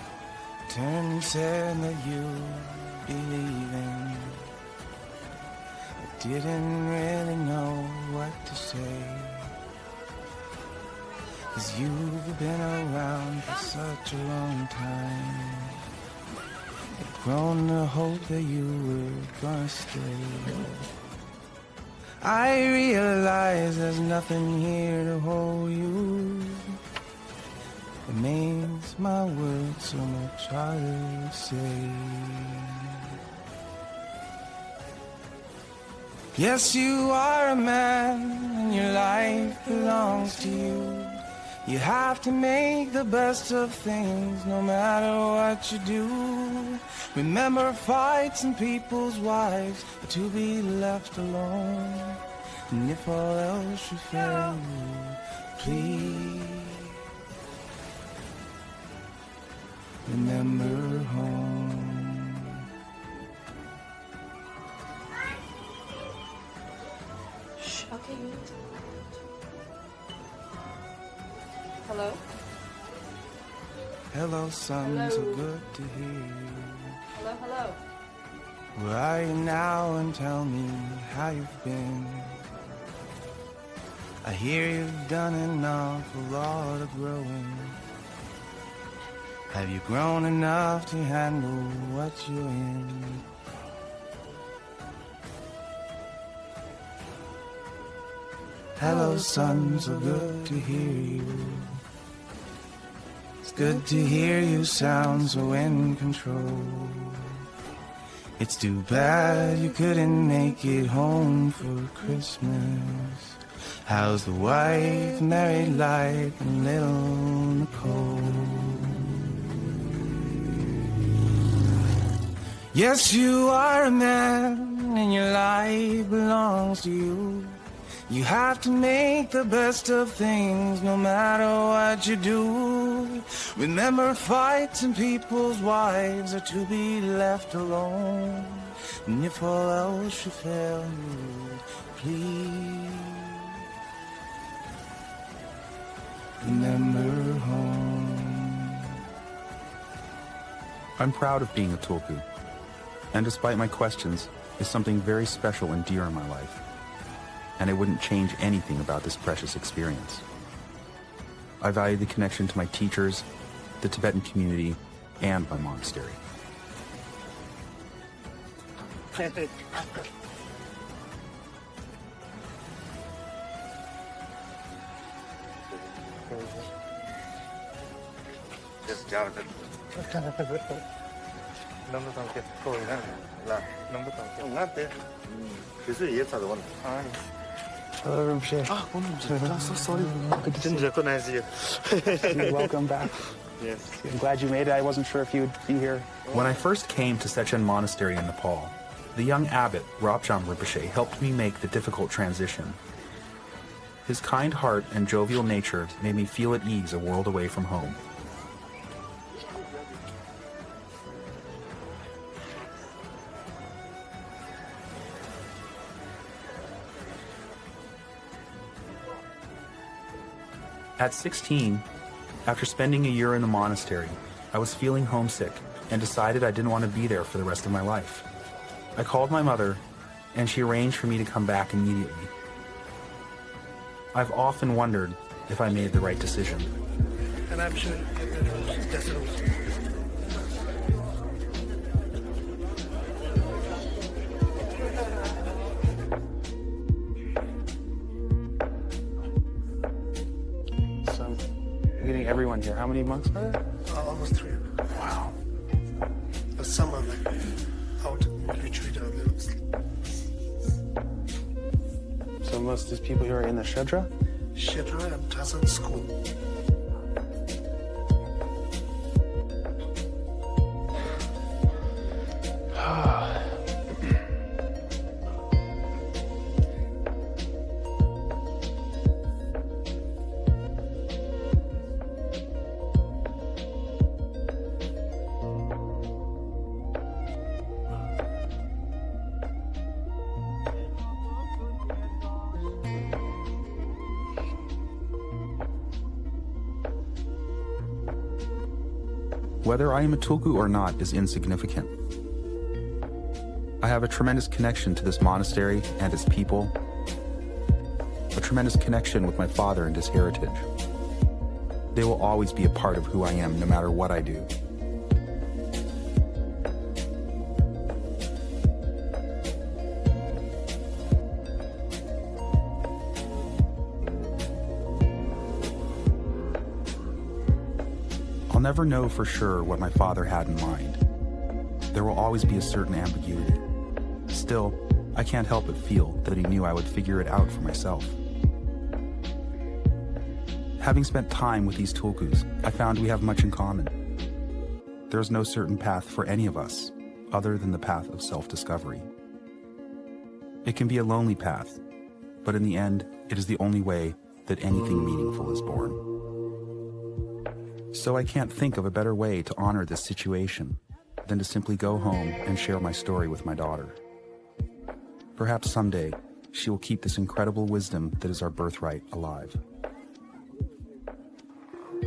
Turned and said that you believe in. I didn't really know what to say. 'Cause you've been around for such a long time. I've grown to hope that you were gonna stay. I realize there's nothing here to hold you. It makes my words so much harder to say. Yes, you are a man, and your life belongs to you. You have to make the best of things, no matter what you do. Remember fights and people's wives are to be left alone. And if all else should fail you, please remember home. Shh, okay. Hello? Hello, son, Hello. so good to hear you. Hello, hello. Where are you now, and tell me how you've been? I hear you've done an awful lot of growing. Have you grown enough to handle what you're in? Hello, son, so good to hear you. It's good to hear you sound so in control. It's too bad you couldn't make it home for Christmas. How's the wife, married life, and little Nicole? Yes, you are a man, and your life belongs to you. You have to make the best of things, no matter what you do. Remember, fights and people's wives are to be left alone. And if all else should fail you, please remember home. I'm proud of being a Tulku, and despite my questions, is something very special and dear in my life. And I wouldn't change anything about this precious experience. I value the connection to my teachers, the Tibetan community, and my monastery. Hello, Rinpoche. I'm so sorry. Good to Didn't recognize you. Welcome back. Yes. I'm glad you made it. I wasn't sure if you would be here. When I first came to Sechen Monastery in Nepal, the young abbot, Ropcham Rinpoche, helped me make the difficult transition. His kind heart and jovial nature made me feel at ease a world away from home. At 16, after spending a year in the monastery, I was feeling homesick and decided I didn't want to be there for the rest of my life. I called my mother, and she arranged for me to come back immediately. I've often wondered if I made the right decision. And I'm sure that's the So, you're getting everyone here. How many monks are there? Almost 3. Wow. But some are like out in retreat or little. So most of these people here are in the Shedra? Shedra and Tazan school. Whether I am a Tulku or not is insignificant. I have a tremendous connection to this monastery and its people, a tremendous connection with my father and his heritage. They will always be a part of who I am, no matter what I do. I'll never know for sure what my father had in mind. There will always be a certain ambiguity. Still, I can't help but feel that he knew I would figure it out for myself. Having spent time with these Tulkus, I found we have much in common. There is no certain path for any of us other than the path of self-discovery. It can be a lonely path, but in the end, it is the only way that anything meaningful is born. So I can't think of a better way to honor this situation than to simply go home and share my story with my daughter. Perhaps someday, she will keep this incredible wisdom that is our birthright alive.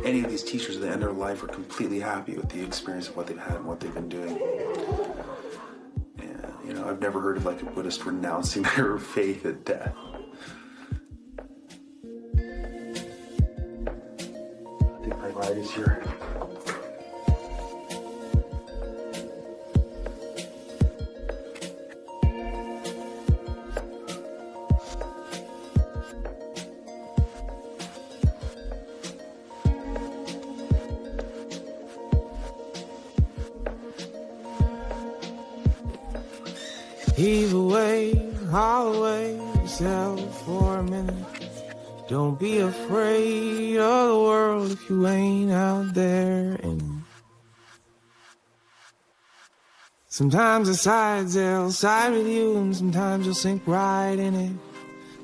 Any of these teachers at the end of their life are completely happy with the experience of what they've had and what they've been doing. And, you know, I've never heard of like a Buddhist renouncing their faith at death. I think my ride is here. Heave away, haul away yourself for a minute. Don't be afraid of the world if you ain't out there in it. Sometimes the sides they'll side with you, and sometimes you'll sink right in it.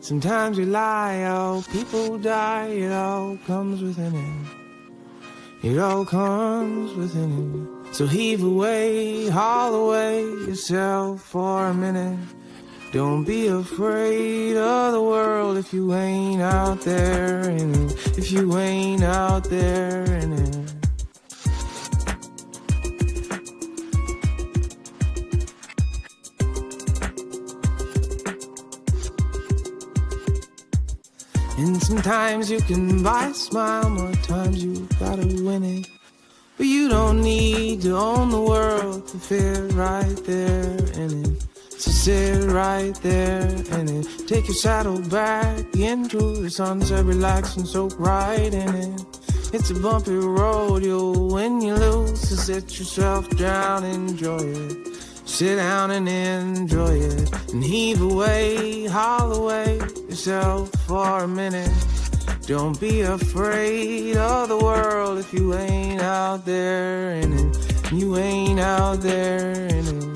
Sometimes you lie, oh, people die, it all comes within it. It all comes within it. So heave away, haul away yourself for a minute. Don't be afraid of the world if you ain't out there in it. If you ain't out there in it. And sometimes you can buy a smile, more times you gotta win it. But you don't need to own the world to fit right there in it. So sit right there in it. Take your saddle back into the sunset, relax and soak right in it. It's a bumpy road, you'll win, you lose. So sit yourself down, enjoy it. Sit down and enjoy it. And heave away, haul away yourself for a minute. Don't be afraid of the world if you ain't out there in it. You ain't out there in it.